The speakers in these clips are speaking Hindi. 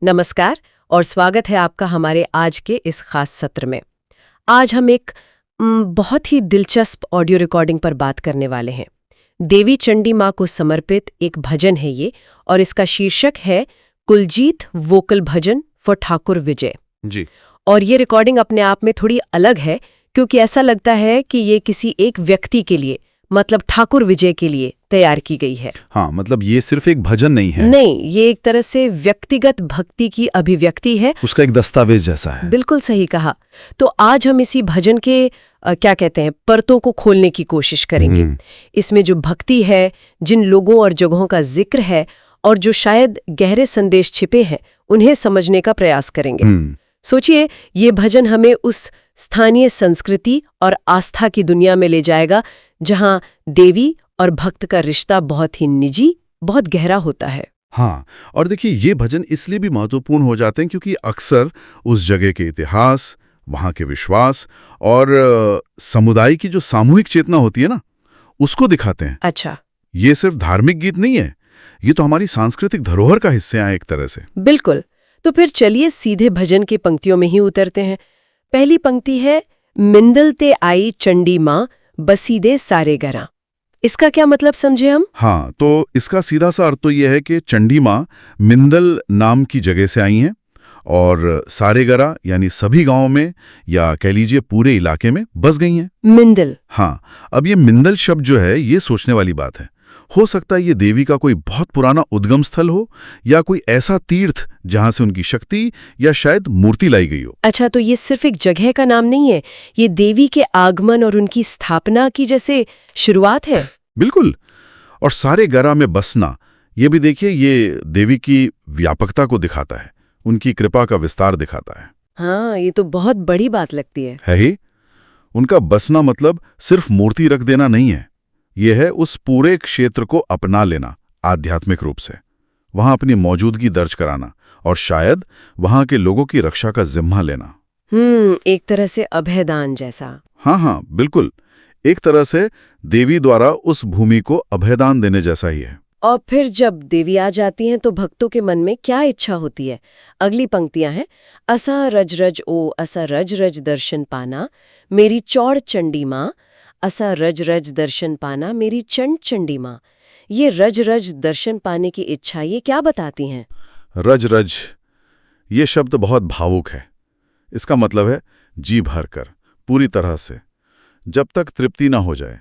नमस्कार और स्वागत है आपका हमारे आज के इस खास सत्र में। आज हम एक बहुत ही दिलचस्प ऑडियो रिकॉर्डिंग पर बात करने वाले हैं। देवी चंडी माँ को समर्पित एक भजन है ये, और इसका शीर्षक है कुलजीत वोकल भजन फॉर ठाकुर विजय जी। और ये रिकॉर्डिंग अपने आप में थोड़ी अलग है, क्योंकि ऐसा लगता है कि ये किसी एक व्यक्ति के लिए, मतलब ठाकुर विजय के लिए तैयार की गई है। हाँ, मतलब ये सिर्फ एक भजन नहीं है। नहीं, ये एक तरह से व्यक्तिगत भक्ति की अभिव्यक्ति है। उसका एक दस्तावेज जैसा है। बिल्कुल सही कहा। तो आज हम इसी भजन के क्या कहते हैं, परतों को खोलने की कोशिश करेंगे। इसमें जो भक्ति है, जिन लोगों और जगहों का जिक्र है और जो शायद गहरे संदेश छिपे हैं, उन्हें समझने का प्रयास करेंगे। सोचिए, ये भजन हमें उस स्थानीय संस्कृति और आस्था की दुनिया में ले जाएगा जहां देवी और भक्त का रिश्ता बहुत ही निजी, बहुत गहरा होता है। हाँ, और देखिए ये भजन इसलिए भी महत्वपूर्ण हो जाते हैं क्योंकि अक्सर उस जगह के इतिहास, वहाँ के विश्वास और समुदाय की जो सामूहिक चेतना होती है ना, उसको दिखाते हैं। अच्छा, ये सिर्फ धार्मिक गीत नहीं है, ये तो हमारी सांस्कृतिक धरोहर का हिस्से हैं एक तरह से। बिल्कुल। तो फिर चलिए सीधे भजन की पंक्तियों में ही उतरते हैं। पहली पंक्ति है, मिंदलते आई चंडी माँ बसीदे सारे गरा। इसका क्या मतलब समझे हम? हाँ, तो इसका सीधा सा अर्थ तो यह है कि चंडी माँ मिंदल नाम की जगह से आई हैं और सारेगरा यानी सभी गांवों में, या कह लीजिए पूरे इलाके में बस गई हैं। मिंदल। हाँ, अब ये मिंदल शब्द जो है, ये सोचने वाली बात है। हो सकता है ये देवी का कोई बहुत पुराना उद्गम स्थल हो, या कोई ऐसा तीर्थ जहां से उनकी शक्ति या शायद मूर्ति लाई गई हो। अच्छा, तो ये सिर्फ एक जगह का नाम नहीं है, ये देवी के आगमन और उनकी स्थापना की जैसे शुरुआत है। बिल्कुल। और सारे गरा में बसना, ये भी देखिए, ये देवी की व्यापकता को दिखाता है, उनकी कृपा का विस्तार दिखाता है। हाँ, ये तो बहुत बड़ी बात लगती है ही उनका बसना मतलब सिर्फ मूर्ति रख देना नहीं है, यह है उस पूरे क्षेत्र को अपना लेना आध्यात्मिक रूप से, वहां अपनी मौजूदगी दर्ज कराना और शायद वहां के लोगों की रक्षा का जिम्मा लेना। एक तरह से अभयदान जैसा। हाँ, बिल्कुल, एक तरह से देवी द्वारा उस भूमि को अभयदान देने जैसा ही है। और फिर जब देवी आ जाती हैं तो भक्तों के मन में क्या इच्छा होती है? अगली पंक्तियां हैं, असा रज रज ओ असा रज रज दर्शन पाना मेरी चौड़ चंडी माँ, असा रज रज दर्शन पाना मेरी चंड चंडी माँ। ये रज रज दर्शन पाने की इच्छा, ये क्या बताती हैं? रज रज, ये शब्द बहुत भावुक है। इसका मतलब है जी भरकर, पूरी तरह से, जब तक तृप्ति ना हो जाए।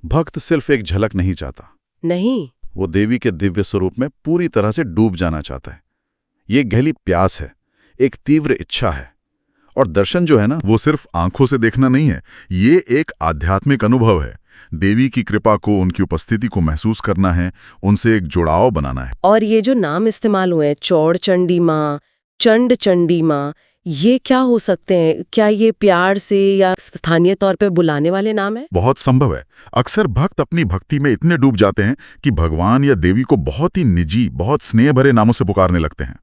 भक्त सिर्फ एक झलक नहीं चाहता, नहीं, वो देवी के दिव्य स्वरूप में पूरी तरह से डूब जाना चाहता है। ये गहरी प्यास है, एक तीव्र इच्छा है। और दर्शन जो है ना, वो सिर्फ आंखों से देखना नहीं है, ये एक आध्यात्मिक अनुभव है। देवी की कृपा को, उनकी उपस्थिति को महसूस करना है, उनसे एक जुड़ाव बनाना है। और ये जो नाम इस्तेमाल हुए हैं, चौड़ चंडी माँ, चंड चंडी माँ, ये क्या हो सकते हैं? क्या ये प्यार से या स्थानीय तौर पे बुलाने वाले नाम है? बहुत संभव है। अक्सर भक्त अपनी भक्ति में इतने डूब जाते हैं कि भगवान या देवी को बहुत ही निजी, बहुत स्नेह भरे नामों से पुकारने लगते हैं।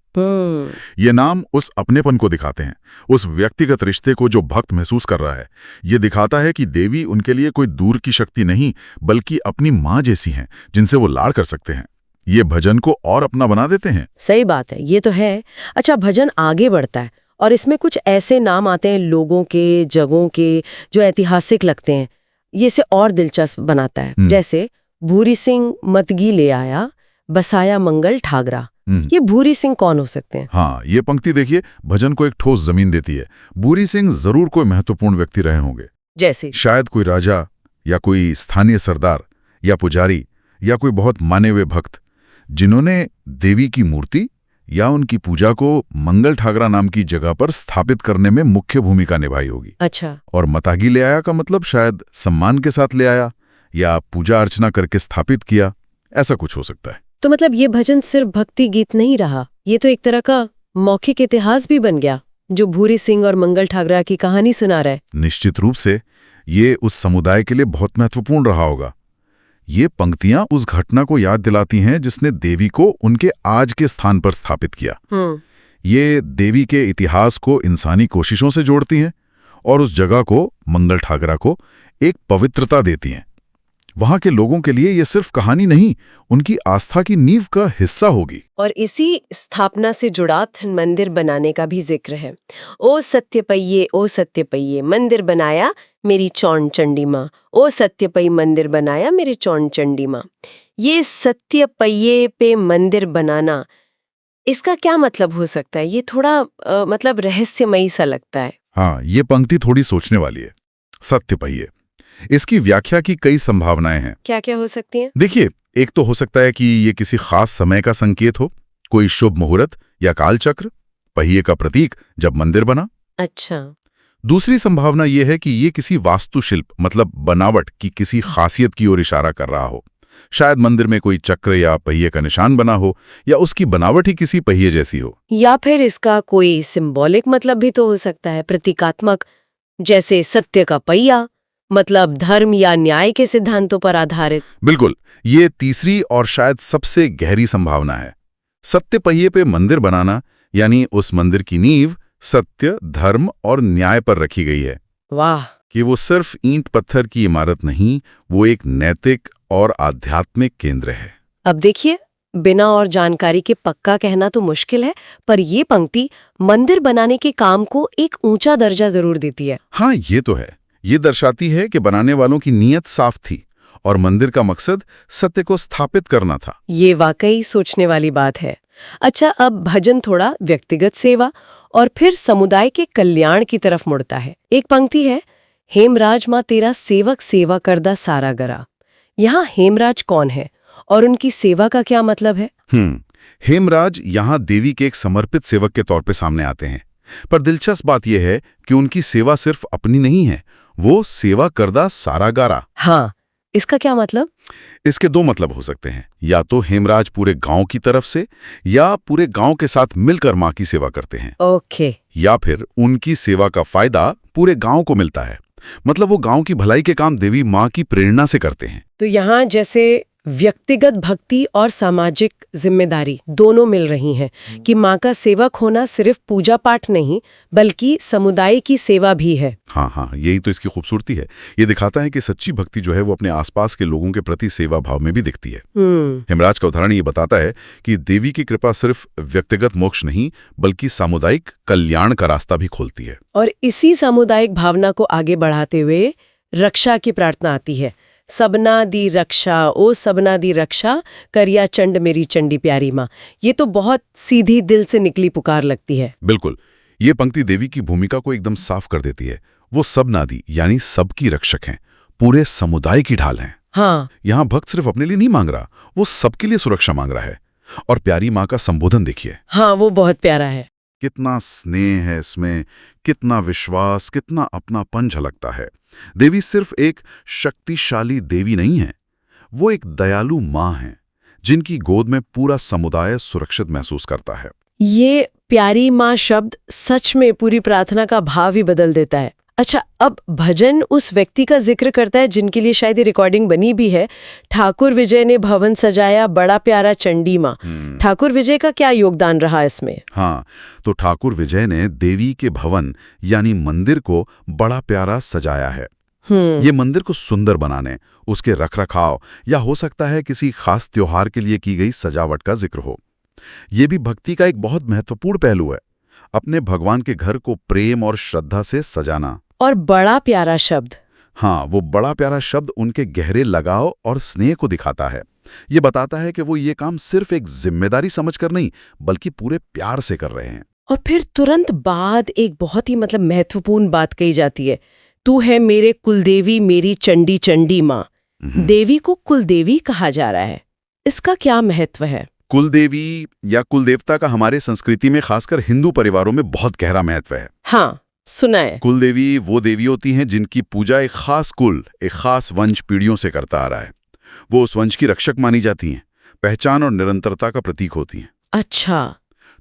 ये नाम उस अपनेपन को दिखाते हैं, उस व्यक्तिगत रिश्ते को जो भक्त महसूस कर रहा है। ये दिखाता है कि देवी उनके लिए कोई दूर की शक्ति नहीं, बल्कि अपनी माँ जैसी हैं, जिनसे वो लाड़ कर सकते हैं। ये भजन को और अपना बना देते हैं। सही बात है, ये तो है। अच्छा, भजन आगे बढ़ता है और इसमें कुछ ऐसे नाम आते हैं लोगों के, जगहों के, जो ऐतिहासिक लगते हैं। ये इसे और दिलचस्प बनाता है। जैसे भूरी सिंह मतगी ले आया, बसाया मंगल ठागरा। ये भूरी सिंह कौन हो सकते हैं? हाँ, ये पंक्ति देखिए, भजन को एक ठोस जमीन देती है। भूरी सिंह जरूर कोई महत्वपूर्ण व्यक्ति रहे होंगे, जैसे शायद कोई राजा या कोई स्थानीय सरदार या पुजारी या कोई बहुत माने हुए भक्त, जिन्होंने देवी की मूर्ति या उनकी पूजा को मंगल ठागरा नाम की जगह पर स्थापित करने में मुख्य भूमिका निभाई होगी। अच्छा। और मतागी ले आया का मतलब शायद सम्मान के साथ ले आया या पूजा अर्चना करके स्थापित किया, ऐसा कुछ हो सकता है। तो मतलब ये भजन सिर्फ भक्ति गीत नहीं रहा, ये तो एक तरह का मौखिक इतिहास भी बन गया, जो भूरी सिंह और मंगल ठागरा की कहानी सुना रहा है। निश्चित रूप से ये उस समुदाय के लिए बहुत महत्वपूर्ण रहा होगा। ये पंक्तियां उस घटना को याद दिलाती हैं जिसने देवी को उनके आज के स्थान पर स्थापित किया। ये देवी के इतिहास को इंसानी कोशिशों से जोड़ती हैं और उस जगह को, मंगल ठागरा को, एक पवित्रता देती हैं। वहां के लोगों के लिए ये सिर्फ कहानी नहीं, उनकी आस्था की नींव का हिस्सा होगी। और इसी स्थापना से जुड़ा मंदिर बनाने का भी जिक्र है। ओ सत्यपहिये मंदिर बनाया मेरी चौंड चंडी माँ, ओ सत्यपई मंदिर बनाया मेरी चौंड चंडी माँ। ये सत्यपहिये पे मंदिर बनाना, इसका क्या मतलब हो सकता है? ये थोड़ा मतलब रहस्यमयी सा लगता है। हाँ, ये पंक्ति थोड़ी सोचने वाली है। सत्यपहिये, इसकी व्याख्या की कई संभावनाएं हैं। क्या क्या हो सकती हैं? देखिए, एक तो हो सकता है कि ये किसी खास समय का संकेत हो, कोई शुभ मुहूर्त या कालचक्र, पहिए का प्रतीक जब मंदिर बना। अच्छा। दूसरी संभावना ये है कि ये किसी वास्तुशिल्प मतलब बनावट की किसी खासियत की ओर इशारा कर रहा हो। शायद मंदिर में कोई चक्र या पहिए का निशान बना हो, या उसकी बनावट ही किसी पहिए जैसी हो। या फिर इसका कोई सिंबॉलिक मतलब भी तो हो सकता है, प्रतीकात्मक, जैसे सत्य का पहिया, मतलब धर्म या न्याय के सिद्धांतों पर आधारित। बिल्कुल, ये तीसरी और शायद सबसे गहरी संभावना है। सत्य पहिए पे मंदिर बनाना यानी उस मंदिर की नींव सत्य, धर्म और न्याय पर रखी गई है। वाह! कि वो सिर्फ ईंट पत्थर की इमारत नहीं, वो एक नैतिक और आध्यात्मिक केंद्र है। अब देखिए, बिना और जानकारी के पक्का कहना तो मुश्किल है, पर ये पंक्ति मंदिर बनाने के काम को एक ऊंचा दर्जा जरूर देती है। हाँ, ये तो है। ये दर्शाती है कि बनाने वालों की नीयत साफ थी और मंदिर का मकसद सत्य को स्थापित करना था। ये वाकई सोचने वाली बात है। अच्छा, अब भजन थोड़ा व्यक्तिगत सेवा और फिर समुदाय के कल्याण की तरफ मुड़ता है। एक पंक्ति है, हेमराज माँ तेरा सेवक सेवा करदा सारा गरा। यहाँ हेमराज कौन है और उनकी सेवा का क्या मतलब है? हेमराज यहाँ देवी के एक समर्पित सेवक के तौर पे सामने आते हैं, पर दिलचस्प बात यह है कि उनकी सेवा सिर्फ अपनी नहीं है, वो सेवा करदा सारा गारा। हाँ, इसका क्या मतलब? इसके दो मतलब हो सकते हैं। या तो हेमराज पूरे गांव की तरफ से या पूरे गांव के साथ मिलकर माँ की सेवा करते हैं। ओके। या फिर उनकी सेवा का फायदा पूरे गांव को मिलता है, मतलब वो गांव की भलाई के काम देवी माँ की प्रेरणा से करते हैं। तो यहाँ जैसे व्यक्तिगत भक्ति और सामाजिक जिम्मेदारी दोनों मिल रही हैं कि माँ का सेवक होना सिर्फ पूजा पाठ नहीं बल्कि समुदाय की सेवा भी है। हाँ, यही तो इसकी खूबसूरती है। ये दिखाता है कि सच्ची भक्ति जो है वो अपने आसपास के लोगों के प्रति सेवा भाव में भी दिखती है। हेमराज का उदाहरण ये बताता है कि देवी की कृपा सिर्फ व्यक्तिगत मोक्ष नहीं बल्कि सामुदायिक कल्याण का रास्ता भी खोलती है। और इसी सामुदायिक भावना को आगे बढ़ाते हुए रक्षा की प्रार्थना आती है। सबना दी रक्षा, ओ सबना दी रक्षा, करिया चंड मेरी चंडी प्यारी माँ। ये तो बहुत सीधी दिल से निकली पुकार लगती है। बिल्कुल, ये पंक्ति देवी की भूमिका को एकदम साफ कर देती है। वो सबनादी यानी सबकी रक्षक हैं, पूरे समुदाय की ढाल हैं। हाँ, यहाँ भक्त सिर्फ अपने लिए नहीं मांग रहा, वो सबके लिए सुरक्षा मांग रहा है। और प्यारी माँ का संबोधन देखिए। हाँ, वो बहुत प्यारा है। कितना स्नेह है इसमें, कितना विश्वास, कितना अपनापन झलकता है। देवी सिर्फ एक शक्तिशाली देवी नहीं है, वो एक दयालु माँ है जिनकी गोद में पूरा समुदाय सुरक्षित महसूस करता है। ये प्यारी माँ शब्द सच में पूरी प्रार्थना का भाव ही बदल देता है। अच्छा, अब भजन उस व्यक्ति का जिक्र करता है जिनके लिए शायद ये रिकॉर्डिंग बनी भी है। ठाकुर विजय ने भवन सजाया बड़ा प्यारा चंडी माँ। ठाकुर विजय का क्या योगदान रहा इसमें? हाँ, तो ठाकुर विजय ने देवी के भवन यानी मंदिर को बड़ा प्यारा सजाया है। ये मंदिर को सुंदर बनाने, उसके रखरखाव या हो सकता है किसी खास त्योहार के लिए की गई सजावट का जिक्र हो। ये भी भक्ति का एक बहुत महत्वपूर्ण पहलू है, अपने भगवान के घर को प्रेम और श्रद्धा से सजाना। और बड़ा प्यारा शब्द, हाँ, वो बड़ा प्यारा शब्द उनके गहरे लगाव और स्नेह को दिखाता है। ये बताता है कि वो ये काम सिर्फ एक जिम्मेदारी समझकर नहीं बल्कि पूरे प्यार से कर रहे हैं। और फिर तुरंत बाद एक बहुत ही महत्वपूर्ण बात कही जाती है, तू है मेरे कुलदेवी मेरी चंडी चंडी माँ। देवी को कुलदेवी कहा जा रहा है, इसका क्या महत्व है? कुलदेवी या कुलदेवता का हमारे संस्कृति में खासकर हिंदू परिवारों में बहुत गहरा महत्व है। हाँ, सुना है। कुलदेवी वो देवी होती हैं जिनकी पूजा एक खास कुल, एक खास वंश पीढ़ियों से करता आ रहा है। वो उस वंश की रक्षक मानी जाती हैं, पहचान और निरंतरता का प्रतीक होती हैं। अच्छा,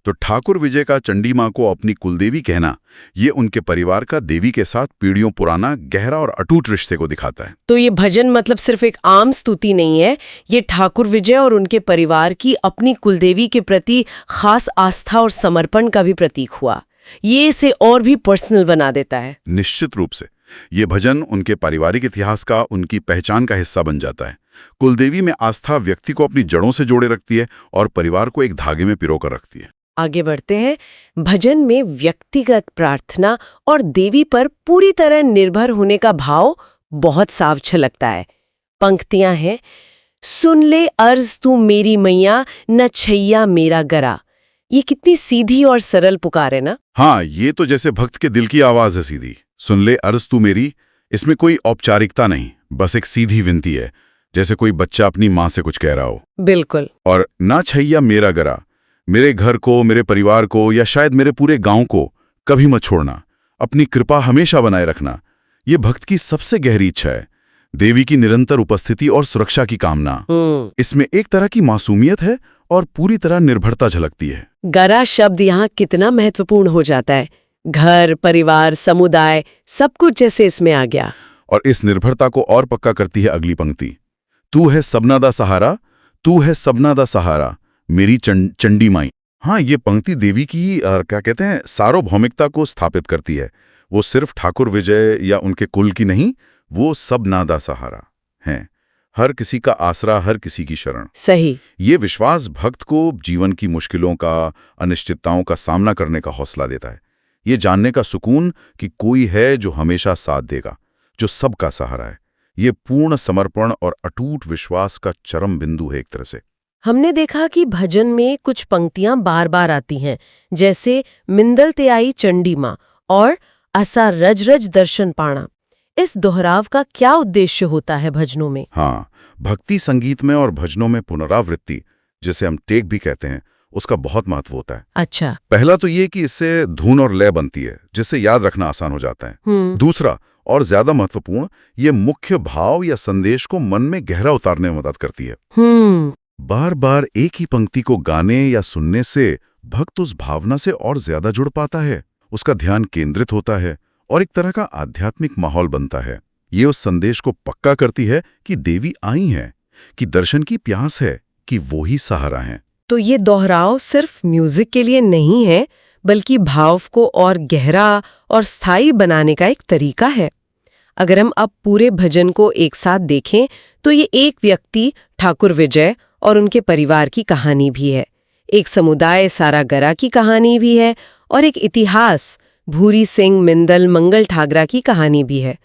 तो ठाकुर विजय का चंडी माँ को अपनी कुलदेवी कहना, ये उनके परिवार का देवी के साथ पीढ़ियों पुराना गहरा और अटूट रिश्ते को दिखाता है। तो ये भजन मतलब सिर्फ एक आम स्तुति नहीं है, ये ठाकुर विजय और उनके परिवार की अपनी कुलदेवी के प्रति खास आस्था और समर्पण का भी प्रतीक हुआ। ये इसे और भी पर्सनल बना देता है। निश्चित रूप से ये भजन उनके पारिवारिक इतिहास का, उनकी पहचान का हिस्सा बन जाता है। कुलदेवी में आस्था व्यक्ति को अपनी जड़ों से जोड़े रखती है और परिवार को एक धागे में पिरो कर रखती है। आगे बढ़ते हैं। भजन में व्यक्तिगत प्रार्थना और देवी पर पूरी तरह निर्भर होने का भाव बहुत साफ छलकता है। पंक्तियां हैं, सुन ले अर्ज तू मेरी मैया, न छैया मेरा गरा। ये कितनी सीधी और सरल पुकार है ना। हाँ, ये तो जैसे भक्त के दिल की आवाज है सीधी। सुन ले अर्ज तू मेरी, इसमें कोई औपचारिकता नहीं, बस एक सीधी विनती है, जैसे कोई बच्चा अपनी माँ से कुछ कह रहा हो। बिल्कुल। और ना छैया मेरा गरा, मेरे घर को, मेरे परिवार को, या शायद मेरे पूरे गांव को कभी मत छोड़ना, अपनी कृपा हमेशा बनाए रखना। ये भक्त की सबसे गहरी इच्छा है, देवी की निरंतर उपस्थिति और सुरक्षा की कामना। इसमें एक तरह की मासूमियत है और पूरी तरह निर्भरता झलकती है। गरा शब्द यहाँ कितना महत्वपूर्ण हो जाता है। घर, परिवार, समुदाय, सब कुछ जैसे इसमें आ गया। और इस निर्भरता को और पक्का करती है अगली पंक्ति, तू है सबना दा सहारा, तू है सबना दा सहारा, मेरी चंडी माई। हाँ, ये पंक्ति देवी की क्या कहते हैं, सार्वभौमिकता को स्थापित करती है। वो सिर्फ ठाकुर विजय या उनके कुल की नहीं, वो सबना दा सहारा हैं, हर किसी का आसरा, हर किसी की शरण। सही। ये विश्वास भक्त को जीवन की मुश्किलों का, अनिश्चितताओं का सामना करने का हौसला देता है। ये जानने का सुकून कि कोई है जो हमेशा साथ देगा, जो सबका सहारा है। ये पूर्ण समर्पण और अटूट विश्वास का चरम बिंदु है एक तरह से। हमने देखा कि भजन में कुछ पंक्तियां बार बार आती हैं, जैसे मिंदल ते आई चंडी मां और असा रज रज दर्शन पाना। इस दोहराव का क्या उद्देश्य होता है भजनों में? हाँ, भक्ति संगीत में और भजनों में पुनरावृत्ति, जिसे हम टेक भी कहते हैं, उसका बहुत महत्व होता है। अच्छा। पहला तो ये कि इससे धुन और लय बनती है, जिससे याद रखना आसान हो जाता है। दूसरा और ज्यादा महत्वपूर्ण, ये मुख्य भाव या संदेश को मन में गहरा उतारने में मदद करती है। बार बार एक ही पंक्ति को गाने या सुनने से भक्त उस भावना से और ज्यादा जुड़ पाता है, उसका ध्यान केंद्रित होता है और एक तरह का आध्यात्मिक माहौल बनता है। ये उस संदेश को पक्का करती है कि देवी आई हैं, कि दर्शन की प्यास है, कि वो ही सहारा हैं। तो ये दोहराव सिर्फ म्यूजिक के लिए नहीं है, बल्कि भाव को और गहरा और स्थायी बनाने का एक तरीका है। अगर हम अब पूरे भजन को एक साथ देखें तो ये एक व्यक्ति ठाकुर विजय और उनके परिवार की कहानी भी है, एक समुदाय सारागरा की कहानी भी है और एक इतिहास भूरी सिंह, मिंदल, मंगल ठाकरा की कहानी भी है।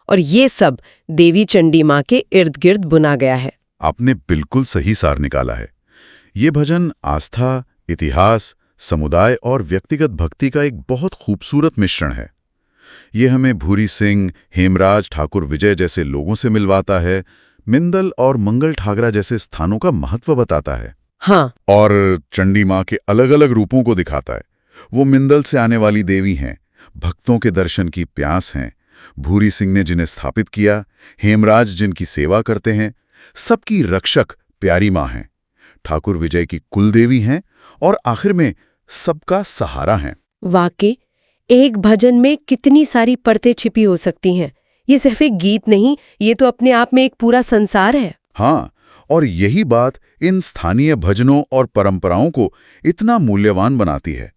और ये सब देवी चंडी मां के इर्द गिर्द बुना गया है। आपने बिल्कुल सही सार निकाला है। ये भजन आस्था, इतिहास, समुदाय और व्यक्तिगत भक्ति का एक बहुत खूबसूरत मिश्रण है। ये हमें भूरी सिंह, हेमराज, ठाकुर विजय जैसे लोगों से मिलवाता है, मिंदल और मंगल ठाकरा जैसे स्थानों का महत्व बताता है। हाँ। और चंडी मां के अलग अलग रूपों को दिखाता है। वो मिंदल से आने वाली देवी हैं, भक्तों के दर्शन की प्यास हैं, भूरी सिंह ने जिन्हें स्थापित किया, हेमराज जिनकी सेवा करते हैं, सबकी रक्षक प्यारी मां हैं, ठाकुर विजय की कुलदेवी हैं और आखिर में सबका सहारा हैं। वाकई एक भजन में कितनी सारी परतें छिपी हो सकती हैं। ये सिर्फ एक गीत नहीं, ये तो अपने आप में एक पूरा संसार है। हाँ, और यही बात इन स्थानीय भजनों और परंपराओं को इतना मूल्यवान बनाती है।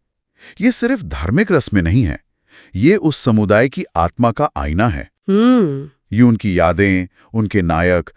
ये सिर्फ धार्मिक रस में नहीं है, ये उस समुदाय की आत्मा का आईना है। ये उनकी यादें, उनके नायक,